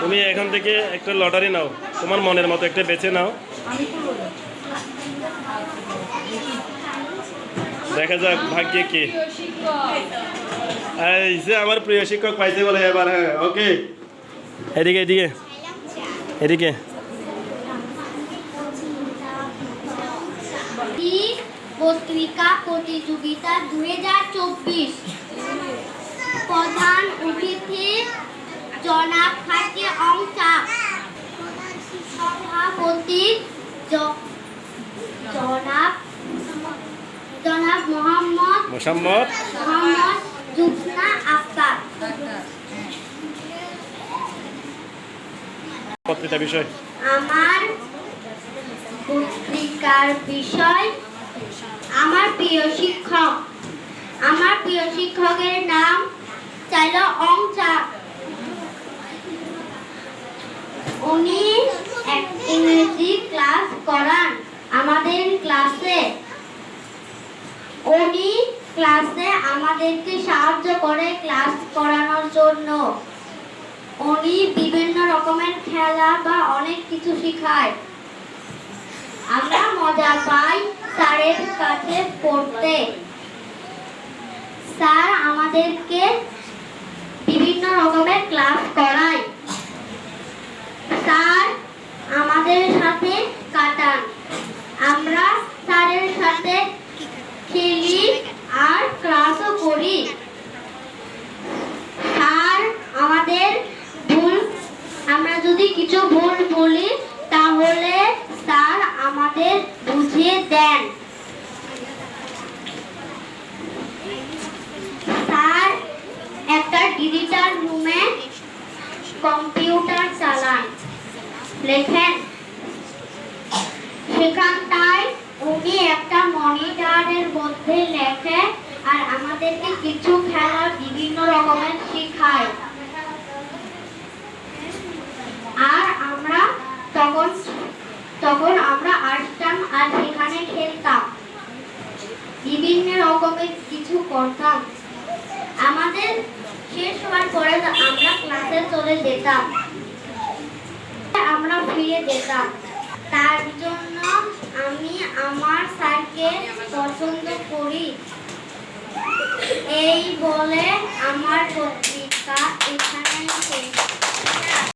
তুমি এখান থেকে একটা লটারি নাও, তোমার মনের মতো একটা বেছে নাও, দেখা যাক ভাগ্যে কি। এই যে আমার প্রিয় শিক্ষক পাইছে বলে এবার। হ্যাঁ, ওকে, এদিকে এদিকে এদিকে। পত্রিকা প্রতিযোগিতা 2024 প্রধান অতিথি জনাব হাজি অংচা, সভাপতি জনাব মোহাম্মদ জুবনা আক্তার। পত্রিকা বিষয় আমার পত্রিকার বিষয় আমার প্রিয় শিক্ষক। আমার প্রিয় শিক্ষকের নাম চাইল অংচা। উনি ইংরেজি ক্লাস করান আমাদের ক্লাসে। উনি ক্লাসে আমাদেরকে সাহায্য করে ক্লাস করানোর জন্য। উনি বিভিন্ন রকমের খেলা বা অনেক কিছু শেখায়। আমরা মজা পাই স্যারের কাছে পড়তে। স্যার আমাদেরকে বিভিন্ন রকমের ক্লাস করায়। স্যার আমাদের সাথে কাটান। আমরা স্যারের সাথে খেলি আর ক্লাসও করি। স্যার আমাদের আমরা যদি কিছু ভুল বলি তাহলে স্যার আমাদের বুঝিয়ে দেন। স্যার একটা ডিজিটাল রুমে কম্পিউটার চালান, লেখেন। সেখানটায় উনি একটা মনিটরের মধ্যে লেখে আর আমাদেরকে কিছু খেলা বিভিন্ন রকমের শেখায়। আর আমরা তখন আমরা আসতাম আর সেখানে খেলতাম, বিভিন্ন রকমের কিছু করতাম। আমাদের শেষ হওয়ার পরে আমরা ক্লাসে চলে যেতাম, আমরা ফিরে যেতাম। তার জন্য আমি আমার স্যারকে পছন্দ করি। এই বলে আমার পত্রিকা এখানে শেষ।